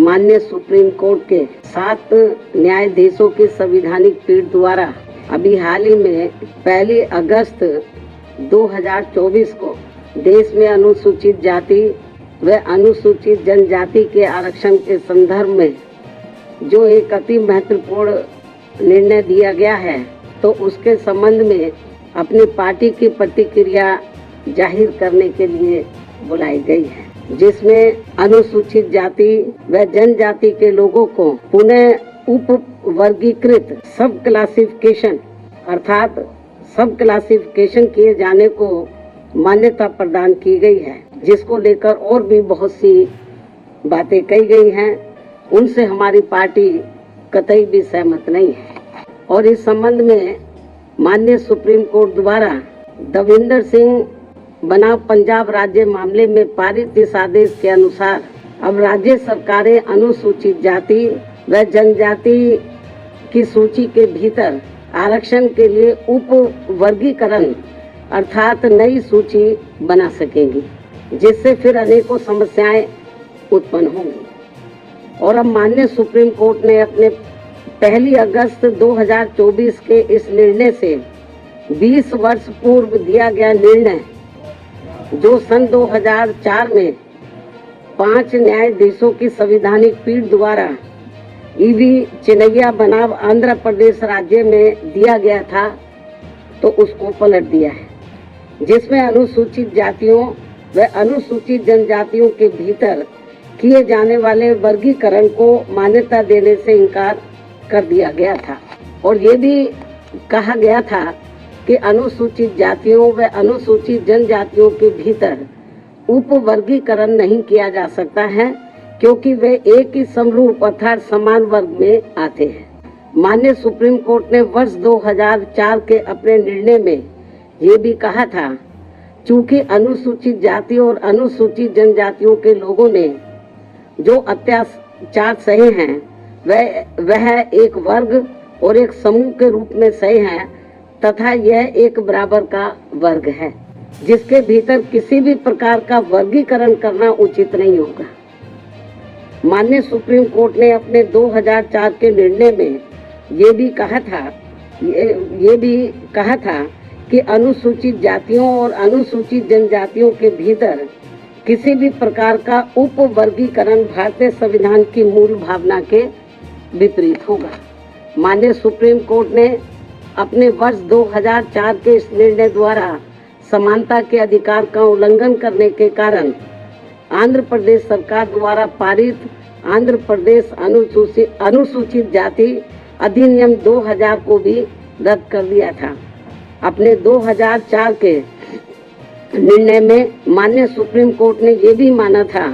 माननीय supreme court के 7 न्यायाधीशों की संवैधानिक पीठ द्वारा अभी हाल ही में 1 अगस्त 2024 को देश में अनुसूचित जाति व अनुसूचित जनजाति के आरक्षण के संदर्भ में जो एक अति महत्वपूर्ण निर्णय दिया गया है, तो उसके संबंध में अपनी पार्टी की प्रतिक्रिया जाहिर करने के लिए बुलाई गई है, जिसमें अनुसूचित जाति व जनजाति के लोगों को पुनः उप वर्गीकृत सब क्लासिफिकेशन अर्थात सब क्लासिफिकेशन किए जाने को मान्यता प्रदान की गई है, जिसको लेकर और भी बहुत सी बातें कही गई हैं। उनसे हमारी पार्टी कतई भी सहमत नहीं है और इस संबंध में माननीय सुप्रीम कोर्ट द्वारा दविंदर सिंह बनाम पंजाब राज्य मामले में पारित इस आदेश के अनुसार अब राज्य सरकारें अनुसूचित जाति व जनजाति की सूची के भीतर आरक्षण के लिए उप वर्गीकरण अर्थात नई सूची बना सकेंगी, जिससे फिर अनेकों समस्याएं उत्पन्न होंगी। और अब माननीय सुप्रीम कोर्ट ने अपने 1 अगस्त 2024 के इस निर्णय से 20 वर्ष पूर्व दिया गया निर्णय, जो सन 2004 में 5 न्यायाधीशों की संवैधानिक पीठ द्वारा ईवी चिनैया बनाम आंध्र प्रदेश राज्य में दिया गया था, तो उसको पलट दिया है, जिसमें अनुसूचित जातियों व अनुसूचित जनजातियों के भीतर किए जाने वाले वर्गीकरण को मान्यता देने से इनकार कर दिया गया था। और ये भी कहा गया था कि अनुसूचित जातियों व अनुसूचित जनजातियों के भीतर उप वर्गीकरण नहीं किया जा सकता है, क्योंकि वे एक ही समरूप अर्थात समान वर्ग में आते हैं। माननीय सुप्रीम कोर्ट ने वर्ष 2004 के अपने निर्णय में ये भी कहा था, चूंकि अनुसूचित जाति और अनुसूचित जनजातियों के लोगों ने जो अत्याचार सहे हैं वह एक वर्ग और एक समूह के रूप में सहे हैं, तथा यह एक बराबर का वर्ग है, जिसके भीतर किसी भी प्रकार का वर्गीकरण करना उचित नहीं होगा। माननीय सुप्रीम कोर्ट ने अपने 2004 के निर्णय में ये भी कहा था कि अनुसूचित जातियों और अनुसूचित जनजातियों के भीतर किसी भी प्रकार का उप वर्गीकरण भारतीय संविधान की मूल भावना के विपरीत होगा। माननीय सुप्रीम कोर्ट ने अपने वर्ष 2004 के इस निर्णय द्वारा समानता के अधिकार का उल्लंघन करने के कारण आंध्र प्रदेश सरकार द्वारा पारित आंध्र प्रदेश अनुसूचित जाति अधिनियम 2000 को भी रद्द कर दिया था। अपने 2004 के निर्णय में माननीय सुप्रीम कोर्ट ने यह भी माना था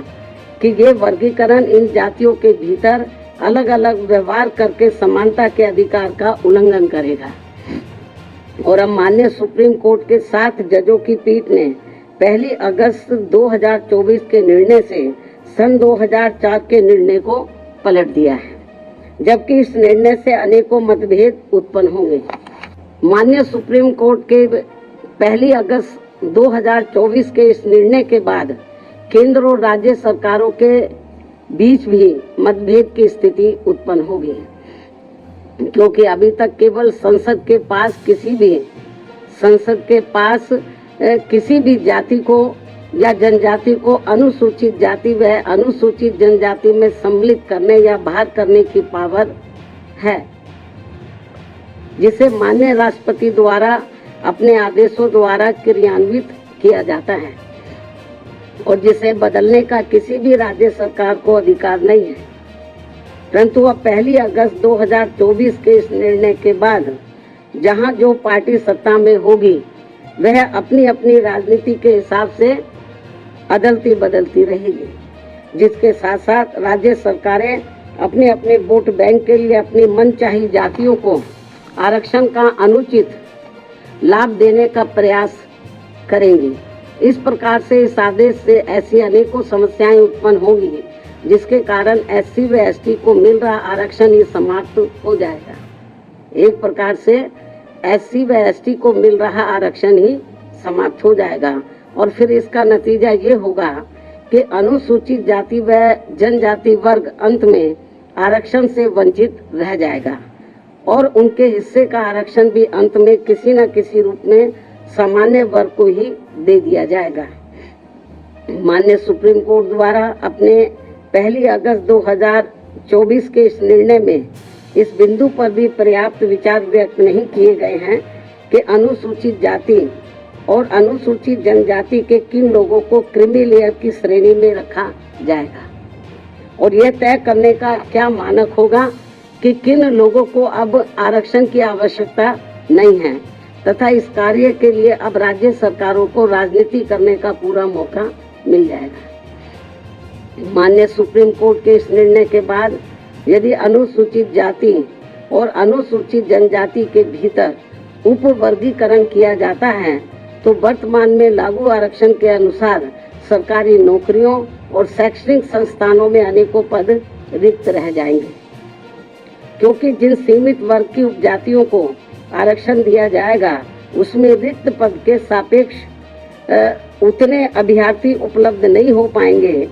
कि ये वर्गीकरण इन जातियों के भीतर अलग अलग व्यवहार करके समानता के अधिकार का उल्लंघन करेगा। और अब माननीय सुप्रीम कोर्ट के 7 जजों की पीठ ने 1 अगस्त 2024 के निर्णय से सन 2004 के निर्णय को पलट दिया है, जबकि इस निर्णय से अनेकों मतभेद उत्पन्न होंगे। माननीय सुप्रीम कोर्ट के 1 अगस्त 2024 के इस निर्णय के बाद केंद्र और राज्य सरकारों के बीच भी मतभेद की स्थिति उत्पन्न होगी, क्योंकि अभी तक केवल संसद के पास किसी भी जाति को या जनजाति को अनुसूचित जाति व अनुसूचित जनजाति में सम्मिलित करने या बाहर करने की पावर है, जिसे माननीय राष्ट्रपति द्वारा अपने आदेशों द्वारा क्रियान्वित किया जाता है और जिसे बदलने का किसी भी राज्य सरकार को अधिकार नहीं है। परंतु अब 1 अगस्त 2024 के इस निर्णय के बाद जहां जो पार्टी सत्ता में होगी वह अपनी अपनी राजनीति के हिसाब से अदलती बदलती रहेगी, जिसके साथ साथ राज्य सरकारें अपने अपने वोट बैंक के लिए अपनी मनचाही जातियों को आरक्षण का अनुचित लाभ देने का प्रयास करेंगी। इस प्रकार से इस आदेश से ऐसी अनेकों समस्याएं उत्पन्न होंगी, जिसके कारण एससी व एसटी को मिल रहा आरक्षण ही समाप्त हो जाएगा। एक प्रकार से एससी व एसटी को मिल रहा आरक्षण ही समाप्त हो जाएगा और फिर इसका नतीजा ये होगा कि अनुसूचित जाति व जनजाति वर्ग अंत में आरक्षण से वंचित रह जाएगा और उनके हिस्से का आरक्षण भी अंत में किसी न किसी रूप में सामान्य वर्ग को ही दे दिया जाएगा। माननीय सुप्रीम कोर्ट द्वारा अपने 1 अगस्त 2024 के इस निर्णय में इस बिंदु पर भी पर्याप्त विचार व्यक्त नहीं किए गए हैं कि अनुसूचित जाति और अनुसूचित जनजाति के किन लोगों को क्रीमी लेयर की श्रेणी में रखा जाएगा और यह तय करने का क्या मानक होगा कि किन लोगों को अब आरक्षण की आवश्यकता नहीं है तथा इस कार्य के लिए अब राज्य सरकारों को राजनीति करने का पूरा मौका मिल जाएगा। माननीय सुप्रीम कोर्ट के इस निर्णय के बाद यदि अनुसूचित जाति और अनुसूचित जनजाति के भीतर उप वर्गीकरण किया जाता है तो वर्तमान में लागू आरक्षण के अनुसार सरकारी नौकरियों और शैक्षणिक संस्थानों में अनेकों पद रिक्त रह जाएंगे, क्योंकि जिन सीमित वर्ग की उपजातियों को आरक्षण दिया जाएगा उसमें रिक्त पद के सापेक्ष उतने अभ्यर्थी उपलब्ध नहीं हो पाएंगे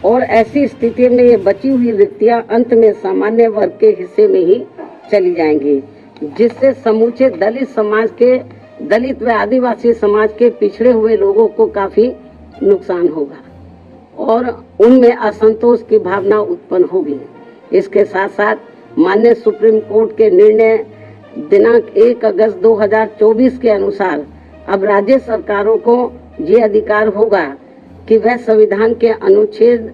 और ऐसी स्थिति में ये बची हुई रिक्तियां अंत में सामान्य वर्ग के हिस्से में ही चली जाएंगी, जिससे समूचे दलित व आदिवासी समाज के पिछड़े हुए लोगों को काफी नुकसान होगा और उनमें असंतोष की भावना उत्पन्न होगी। इसके साथ साथ माननीय सुप्रीम कोर्ट के निर्णय दिनांक 1 अगस्त 2024 के अनुसार अब राज्य सरकारों को ये अधिकार होगा कि वह संविधान के अनुच्छेद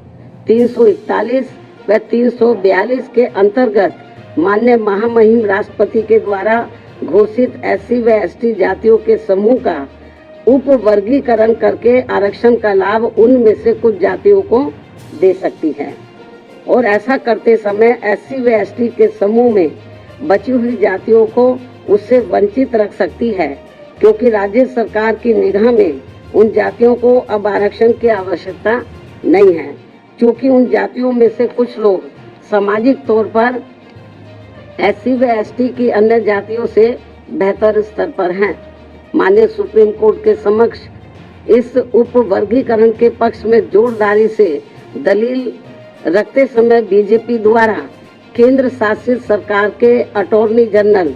341 व 342 के अंतर्गत माननीय महामहिम राष्ट्रपति के द्वारा घोषित SC व ST जातियों के समूह का उप वर्गीकरण करके आरक्षण का लाभ उनमें से कुछ जातियों को दे सकती है और ऐसा करते समय SC व ST के समूह में बची हुई जातियों को उससे वंचित रख सकती है, क्योंकि राज्य सरकार की निगाह में उन जातियों को अब आरक्षण की आवश्यकता नहीं है, क्योंकि उन जातियों में से कुछ लोग सामाजिक तौर पर SC व ST की अन्य जातियों से बेहतर स्तर पर हैं। माननीय सुप्रीम कोर्ट के समक्ष इस उप वर्गीकरण के पक्ष में जोरदारी से दलील रखते समय बीजेपी द्वारा केंद्र शासित सरकार के attorney general,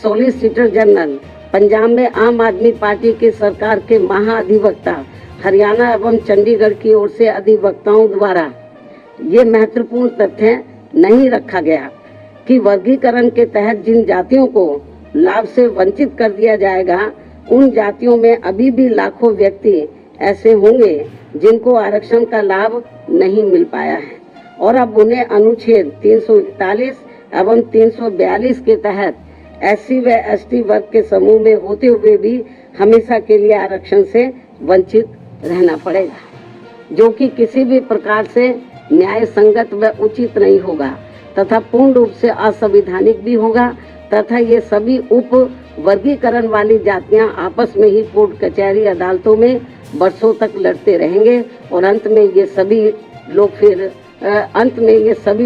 solicitor general, Punjab में आम आदमी पार्टी की सरकार के महाअधिवक्ता, हरियाणा एवं चंडीगढ़ की ओर से अधिवक्ताओं द्वारा ये महत्वपूर्ण तथ्य नहीं रखा गया कि वर्गीकरण के तहत जिन जातियों को लाभ से वंचित कर दिया जाएगा उन जातियों में अभी भी लाखों व्यक्ति ऐसे होंगे जिनको आरक्षण का लाभ नहीं मिल पाया है और अब उन्हें अनुच्छेद 341 एवं 342 के तहत SC व ST वर्ग के समूह में होते हुए भी हमेशा के लिए आरक्षण से वंचित रहना पड़ेगा, जो कि किसी भी प्रकार से न्याय संगत व उचित नहीं होगा तथा पूर्ण रूप से असंवैधानिक भी होगा तथा ये सभी उप वर्गीकरण वाली जातियां आपस में ही कोर्ट कचहरी अदालतों में वर्षों तक लड़ते रहेंगे और अंत में ये सभी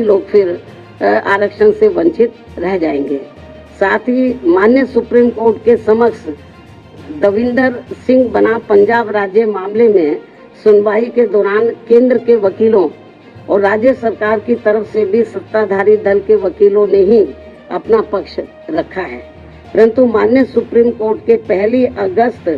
लोग फिर आरक्षण से वंचित रह जाएंगे। साथ ही माननीय सुप्रीम कोर्ट के समक्ष दविंदर सिंह बनाम पंजाब राज्य मामले में सुनवाई के दौरान केंद्र के वकीलों और राज्य सरकार की तरफ से भी सत्ताधारी दल के वकीलों ने ही अपना पक्ष रखा है, परंतु माननीय सुप्रीम कोर्ट के 1 अगस्त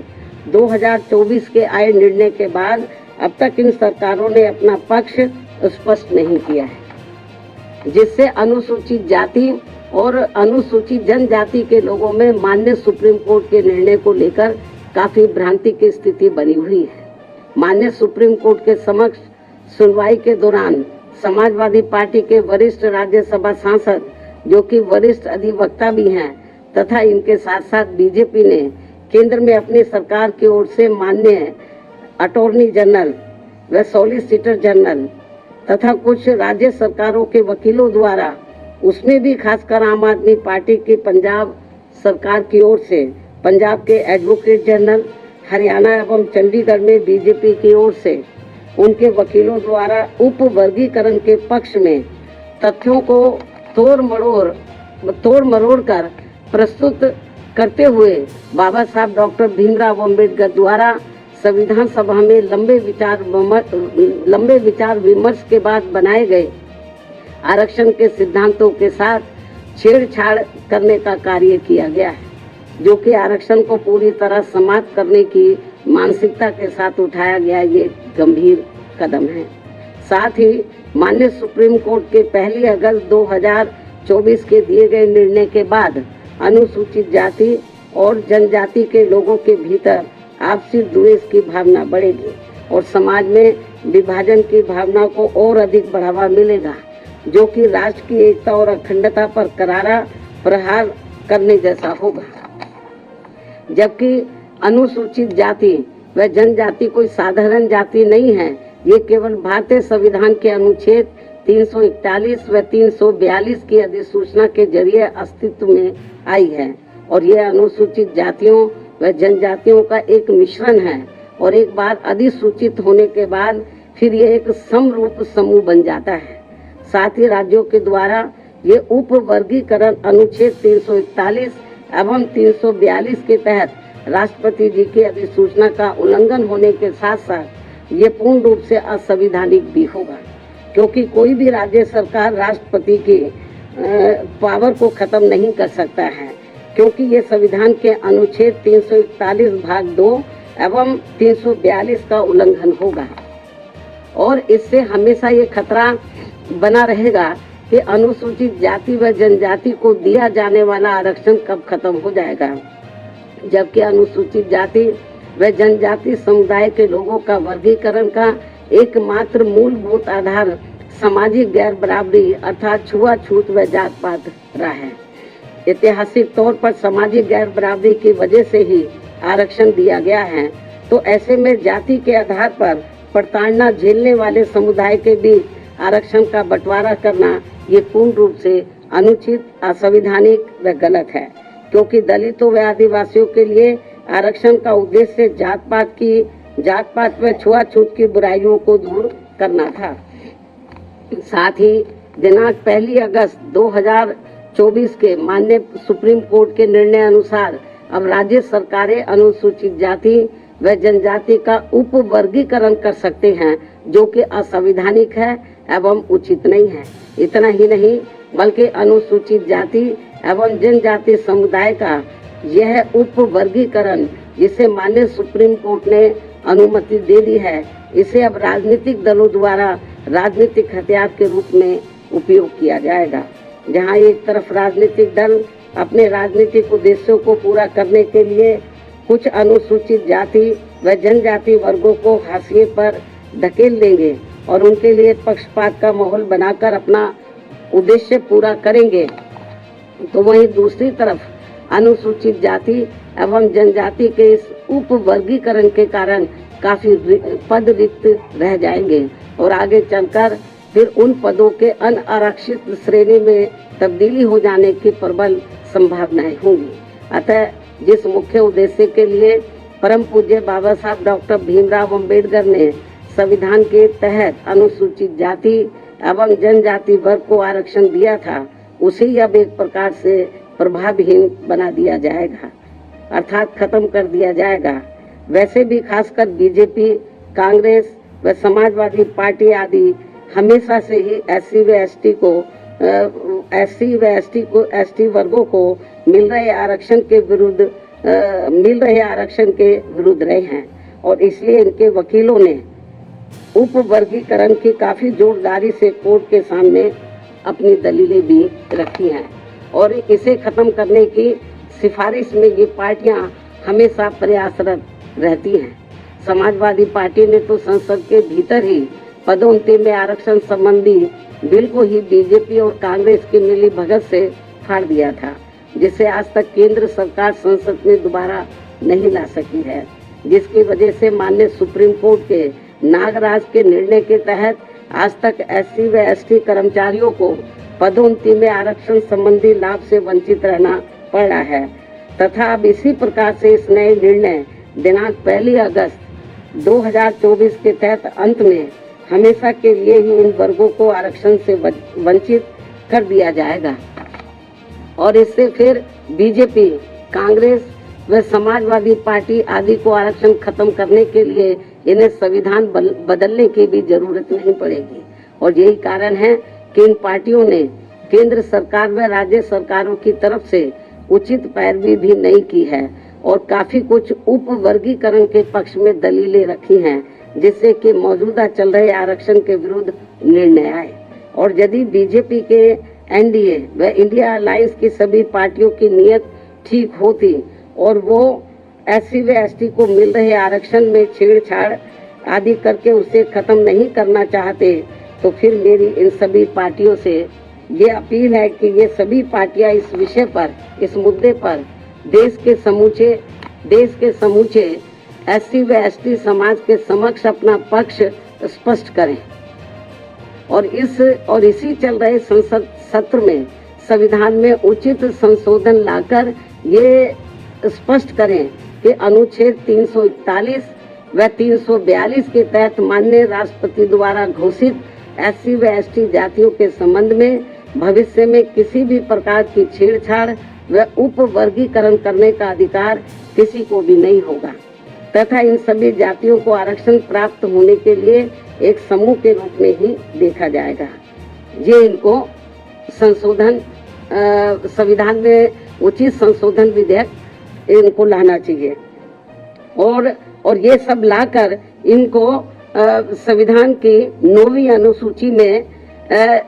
2024 के आए निर्णय के बाद अब तक इन सरकारों ने अपना पक्ष स्पष्ट नहीं किया है, जिससे अनुसूचित जाति और अनुसूचित जनजाति के लोगों में माननीय सुप्रीम कोर्ट के निर्णय को लेकर काफी भ्रांति की स्थिति बनी हुई है। माननीय सुप्रीम कोर्ट के समक्ष सुनवाई के दौरान समाजवादी पार्टी के वरिष्ठ राज्यसभा सांसद, जो कि वरिष्ठ अधिवक्ता भी हैं, तथा इनके साथ साथ बीजेपी ने केंद्र में अपनी सरकार की ओर से माननीय अटॉर्नी जनरल व सॉलिसिटर जनरल तथा कुछ राज्य सरकारों के वकीलों द्वारा, उसमें भी खासकर आम आदमी पार्टी की पंजाब सरकार की ओर से पंजाब के एडवोकेट जनरल, हरियाणा एवं चंडीगढ़ में बीजेपी की ओर से उनके वकीलों द्वारा उप वर्गीकरण के पक्ष में तथ्यों को तोड़ मरोड़ कर प्रस्तुत करते हुए बाबा साहब डॉक्टर भीमराव अम्बेडकर द्वारा संविधान सभा में लंबे विचार विमर्श के बाद बनाए गए आरक्षण के सिद्धांतों के साथ छेड़छाड़ करने का कार्य किया गया है, जो कि आरक्षण को पूरी तरह समाप्त करने की मानसिकता के साथ उठाया गया ये गंभीर कदम है। साथ ही माननीय सुप्रीम कोर्ट के 1 अगस्त 2024 के दिए गए निर्णय के बाद अनुसूचित जाति और जनजाति के लोगों के भीतर आपसी द्वेष की भावना बढ़ेगी और समाज में विभाजन की भावना को और अधिक बढ़ावा मिलेगा, जो कि राष्ट्र की एकता और अखंडता पर करारा प्रहार करने जैसा होगा। जबकि अनुसूचित जाति व जनजाति कोई साधारण जाति नहीं है, ये केवल भारतीय संविधान के अनुच्छेद 341 व 342 की अधिसूचना के जरिए अस्तित्व में आई है और यह अनुसूचित जातियों व जनजातियों का एक मिश्रण है और एक बार अधिसूचित होने के बाद फिर यह एक समरूप समूह बन जाता है। साथ ही राज्यों के द्वारा ये उप वर्गीकरण अनुच्छेद 341 एवं 342 के तहत राष्ट्रपति जी की अधिसूचना का उल्लंघन होने के साथ साथ ये पूर्ण रूप से असंवैधानिक भी होगा, क्योंकि कोई भी राज्य सरकार राष्ट्रपति की पावर को खत्म नहीं कर सकता है, क्योंकि ये संविधान के अनुच्छेद 341 भाग 2 एवं 342 का उल्लंघन होगा। और इससे हमेशा ये खतरा बना रहेगा कि अनुसूचित जाति व जनजाति को दिया जाने वाला आरक्षण कब खत्म हो जाएगा, जबकि अनुसूचित जाति व जनजाति समुदाय के लोगों का वर्गीकरण का एकमात्र मूलभूत आधार सामाजिक गैर बराबरी अर्थात छुआछूत व जात पात रहा है। ऐतिहासिक तौर पर सामाजिक गैर बराबरी की वजह से ही आरक्षण दिया गया है, तो ऐसे में जाति के आधार पर प्रताड़ना झेलने वाले समुदाय के बीच आरक्षण का बंटवारा करना ये पूर्ण रूप से अनुचित, असंवैधानिक व गलत है, क्योंकि दलितों व आदिवासियों के लिए आरक्षण का उद्देश्य जात पात व छुआछूत की बुराइयों को दूर करना था। साथ ही दिनांक 1 अगस्त 2024 के माननीय सुप्रीम कोर्ट के निर्णय अनुसार अब राज्य सरकारें अनुसूचित जाति व जनजाति का उप वर्गीकरण कर सकते हैं, जो कि असंवैधानिक है एवं उचित नहीं है। इतना ही नहीं बल्कि अनुसूचित जाति एवं जनजाति समुदाय का यह उप वर्गीकरण, जिसे माननीय सुप्रीम कोर्ट ने अनुमति दे दी है, इसे अब राजनीतिक दलों द्वारा राजनीतिक हथियार के रूप में उपयोग किया जाएगा। जहां एक तरफ राजनीतिक दल अपने राजनीतिक उद्देश्यों को पूरा करने के लिए कुछ अनुसूचित जाति व जनजाति वर्गों को हाशिए पर धकेल देंगे और उनके लिए पक्षपात का माहौल बनाकर अपना उद्देश्य पूरा करेंगे, तो वहीं दूसरी तरफ अनुसूचित जाति एवं जनजाति के इस उप वर्गीकरण के कारण काफी पद रिक्त रह जाएंगे और आगे चलकर फिर उन पदों के अनारक्षित श्रेणी में तब्दीली हो जाने की प्रबल संभावनाएं होंगी। अतः जिस मुख्य उद्देश्य के लिए परम पूज्य बाबा साहब डॉक्टर भीमराव अंबेडकर ने संविधान के तहत अनुसूचित जाति एवं जनजाति वर्ग को आरक्षण दिया था, उसे अब एक प्रकार से प्रभावहीन बना दिया जाएगा, अर्थात खत्म कर दिया जाएगा। वैसे भी खासकर बीजेपी, कांग्रेस व समाजवादी पार्टी आदि हमेशा से ही एससी व एसटी वर्गों को मिल रहे आरक्षण के विरुद्ध रहे हैं और इसलिए इनके वकीलों ने उप वर्गीकरण की काफी जोरदारी से कोर्ट के सामने अपनी दलीलें भी रखी हैं और इसे खत्म करने की सिफारिश में ये पार्टियां हमेशा प्रयासरत रहती हैं। समाजवादी पार्टी ने तो संसद के भीतर ही पदोन्नति में आरक्षण संबंधी बिल को ही बीजेपी और कांग्रेस की मिली भगत से फाड़ दिया था, जिसे आज तक केंद्र सरकार संसद में दोबारा नहीं ला सकी है, जिसकी वजह से माननीय सुप्रीम कोर्ट के नागराज के निर्णय के तहत आज तक एससी व एसटी कर्मचारियों को पदोन्नति में आरक्षण संबंधी लाभ से वंचित रहना पड़ रहा है तथा अब इसी प्रकार से इस नए निर्णय दिनांक 1 अगस्त 2024 के तहत अंत में हमेशा के लिए ही इन वर्गों को आरक्षण से वंचित कर दिया जाएगा और इससे फिर बीजेपी, कांग्रेस व समाजवादी पार्टी आदि को आरक्षण खत्म करने के लिए इन्हें संविधान बदलने की भी जरूरत नहीं पड़ेगी। और यही कारण है कि इन पार्टियों ने केंद्र सरकार व राज्य सरकारों की तरफ से उचित पैरवी भी नहीं की है और काफी कुछ उप वर्गीकरण के पक्ष में दलीलें रखी हैं, जिससे कि मौजूदा चल रहे आरक्षण के विरुद्ध निर्णय आए। और यदि बीजेपी के एनडीए व इंडिया अलायंस की सभी पार्टियों की नीयत ठीक होती और वो एससी व एसटी को मिल रहे आरक्षण में छेड़छाड़ आदि करके उसे खत्म नहीं करना चाहते, तो फिर मेरी इन सभी पार्टियों से ये अपील है कि ये सभी पार्टियां इस विषय पर, इस मुद्दे पर देश के समूचे एससी व एसटी समाज के समक्ष अपना पक्ष स्पष्ट करें और इसी चल रहे संसद सत्र में संविधान में उचित संशोधन लाकर ये स्पष्ट करें कि अनुच्छेद 341 व 342 के तहत माननीय राष्ट्रपति द्वारा घोषित एससी व एसटी जातियों के संबंध में भविष्य में किसी भी प्रकार की छेड़छाड़ व उप वर्गीकरण करने का अधिकार किसी को भी नहीं होगा तथा इन सभी जातियों को आरक्षण प्राप्त होने के लिए एक समूह के रूप में ही देखा जाएगा। ये इनको संशोधन संविधान में उचित संशोधन विधेयक इनको लाना चाहिए और ये सब लाकर इनको संविधान की 9वीं अनुसूची में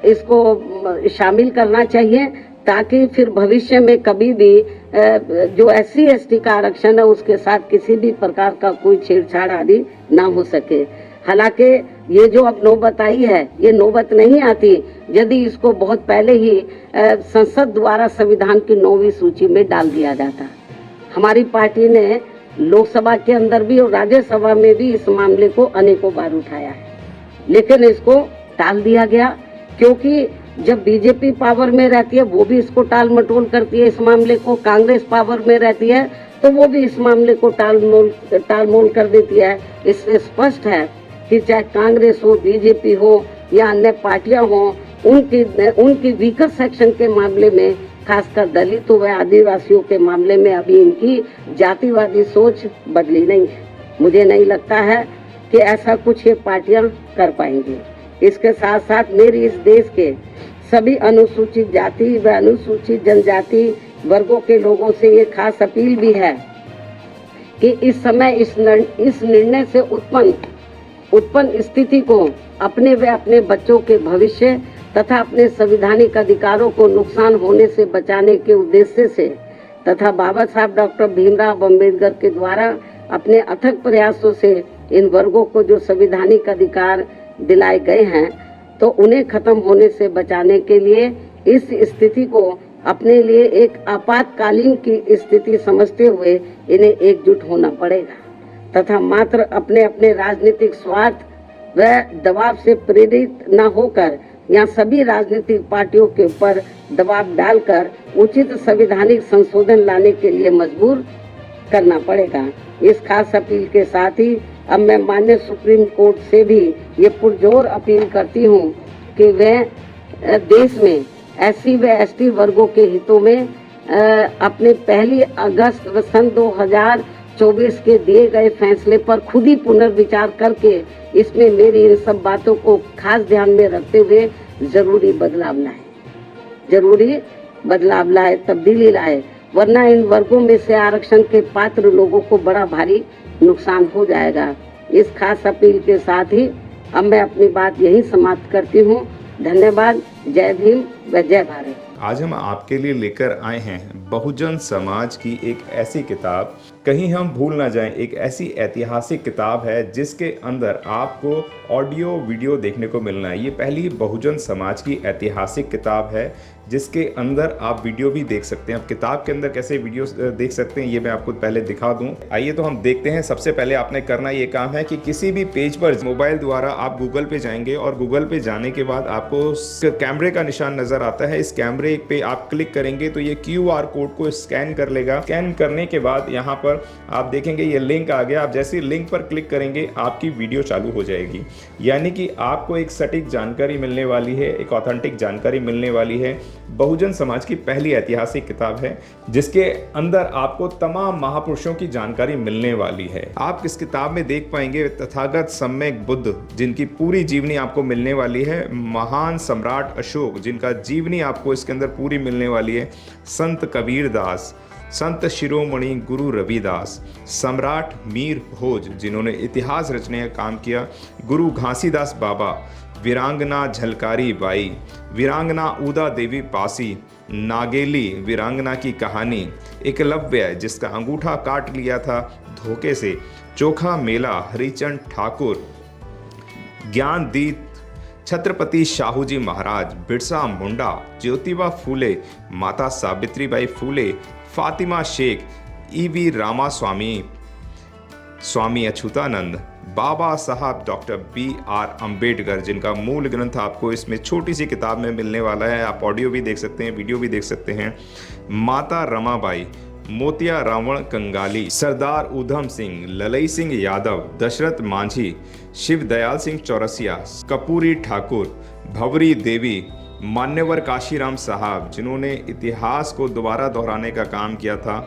इसको शामिल करना चाहिए, ताकि फिर भविष्य में कभी भी जो एससी एसटी का आरक्षण है उसके साथ किसी भी प्रकार का कोई छेड़छाड़ आदि ना हो सके। हालांकि ये जो अब नौबत आई है, ये नौबत नहीं आती यदि इसको बहुत पहले ही संसद द्वारा संविधान की 9वीं सूची में डाल दिया जाता। हमारी पार्टी ने लोकसभा के अंदर भी और राज्यसभा में भी इस मामले को अनेकों बार उठाया है, लेकिन इसको टाल दिया गया, क्योंकि जब बीजेपी पावर में रहती है वो भी इसको टाल मटोल करती है। इस मामले को कांग्रेस पावर में रहती है तो वो भी इस मामले को टालमोल कर देती है। इससे स्पष्ट है कि चाहे कांग्रेस हो, बीजेपी हो या अन्य पार्टियां हो, उनकी वीकर सेक्शन के मामले में, खासकर दलितों व आदिवासियों के मामले में अभी इनकी जातिवादी सोच बदली नहीं है। मुझे नहीं लगता है कि ऐसा कुछ ये पार्टियां कर पाएंगी। इसके साथ साथ मेरी इस देश के सभी अनुसूचित जाति व अनुसूचित जनजाति वर्गों के लोगों से ये खास अपील भी है कि इस समय इस निर्णय से उत्पन्न स्थिति को अपने व अपने बच्चों के भविष्य तथा अपने संवैधानिक अधिकारों को नुकसान होने से बचाने के उद्देश्य से तथा बाबा साहब डॉक्टर भीमराव अम्बेडकर के द्वारा अपने अथक प्रयासों से इन वर्गों को जो संवैधानिक अधिकार दिलाए गए हैं, तो उन्हें खत्म होने से बचाने के लिए इस स्थिति को अपने लिए एक आपातकालीन की स्थिति समझते हुए इन्हें एकजुट होना पड़ेगा तथा मात्र अपने अपने राजनीतिक स्वार्थ व दबाव से प्रेरित न होकर यहाँ सभी राजनीतिक पार्टियों के ऊपर दबाव डालकर उचित संवैधानिक संशोधन लाने के लिए मजबूर करना पड़ेगा। इस खास अपील के साथ ही अब मैं माननीय सुप्रीम कोर्ट से भी ये पुरजोर अपील करती हूँ कि वह देश में एससी व एसटी वर्गों के हितों में अपने 1 अगस्त सन 2024 के दिए गए फैसले पर खुद ही पुनर्विचार करके इसमें मेरी इन सब बातों को खास ध्यान में रखते हुए जरूरी बदलाव लाए, तब्दीली लाए, वरना इन वर्गों में से आरक्षण के पात्र लोगों को बड़ा भारी नुकसान हो जाएगा। इस खास अपील के साथ ही अब मैं अपनी बात यही समाप्त करती हूँ। धन्यवाद। जय भीम व जय भारत। आज हम आपके लिए लेकर आए हैं बहुजन समाज की एक ऐसी किताब, कहीं हम भूल ना जाएं, एक ऐसी ऐतिहासिक किताब है जिसके अंदर आपको ऑडियो वीडियो देखने को मिलना है। ये पहली बहुजन समाज की ऐतिहासिक किताब है जिसके अंदर आप वीडियो भी देख सकते हैं। अब किताब के अंदर कैसे वीडियो देख सकते हैं ये मैं आपको पहले दिखा दूं। आइए तो हम देखते हैं। सबसे पहले आपने करना ये काम है कि किसी भी पेज पर मोबाइल द्वारा आप गूगल पे जाएंगे और गूगल पे जाने के बाद आपको कैमरे का निशान नजर आता है। इस कैमरे पे आप क्लिक करेंगे तो ये QR कोड को स्कैन कर लेगा। स्कैन करने के बाद यहाँ पर आप देखेंगे ये लिंक आ गया। आप जैसे लिंक पर क्लिक करेंगे आपकी वीडियो चालू हो जाएगी, यानी कि आपको एक सटीक जानकारी मिलने वाली है, एक ऑथेंटिक जानकारी मिलने वाली है। बहुजन समाज की पहली ऐतिहासिक किताब है जिसके अंदर आपको तमाम महापुरुषों की जानकारी मिलने वाली है। आप इस किताब में देख पाएंगे तथागत सम्यक बुद्ध जिनकी पूरी जीवनी आपको मिलने वाली है, महान सम्राट अशोक जिनका जीवनी आपको इसके अंदर पूरी मिलने वाली है, संत कबीर दास, संत शिरोमणि गुरु रविदास, सम्राट मीर भोज जिन्होंने इतिहास रचने का काम किया, गुरु घासीदास बाबा, वीरांगना झलकारी बाई, वीरांगना उदा देवी पासी, नागेली वीरांगना की कहानी, एकलव्य जिसका अंगूठा काट लिया था धोखे से, चोखा मेला हरिचंद ठाकुर, ज्ञानदीप छत्रपति शाहूजी महाराज, बिरसा मुंडा, ज्योतिबा फूले, माता सावित्रीबाई फूले, फातिमा शेख, ईवी रामास्वामी, स्वामी अच्युतानंद, बाबा साहब डॉक्टर BR अम्बेडकर जिनका मूल ग्रंथ आपको इसमें छोटी सी किताब में मिलने वाला है। आप ऑडियो भी देख सकते हैं, वीडियो भी देख सकते हैं। माता रमाबाई, मोतिया रावण कंगाली, सरदार उधम सिंह, ललई सिंह यादव, दशरथ मांझी, शिव दयाल सिंह चौरसिया, कपूरी ठाकुर, भवरी देवी, मान्यवर काशीराम साहब जिन्होंने इतिहास को दोबारा दोहराने का काम किया था,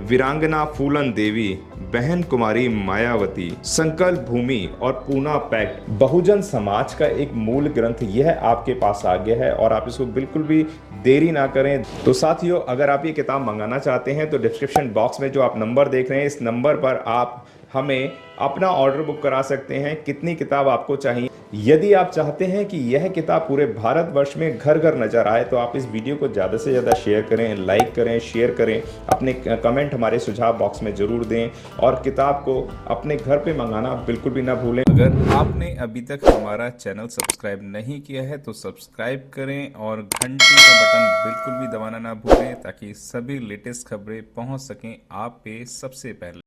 वीरांगना फूलन देवी, बहन कुमारी मायावती, संकल्प भूमि और पूना पैक्ट। बहुजन समाज का एक मूल ग्रंथ यह आपके पास आ गया है और आप इसको बिल्कुल भी देरी ना करें। तो साथियों, अगर आप ये किताब मंगाना चाहते हैं तो डिस्क्रिप्शन बॉक्स में जो आप नंबर देख रहे हैं इस नंबर पर आप हमें अपना ऑर्डर बुक करा सकते हैं। कितनी किताब आपको चाहिए? यदि आप चाहते हैं कि यह किताब पूरे भारतवर्ष में घर घर नजर आए तो आप इस वीडियो को ज़्यादा से ज़्यादा शेयर करें, लाइक करें, शेयर करें, अपने कमेंट हमारे सुझाव बॉक्स में ज़रूर दें और किताब को अपने घर पे मंगाना बिल्कुल भी ना भूलें। अगर आपने अभी तक हमारा चैनल सब्सक्राइब नहीं किया है तो सब्सक्राइब करें और घंटी का बटन बिल्कुल भी दबाना ना भूलें ताकि सभी लेटेस्ट खबरें पहुंच सकें आप पे सबसे पहले।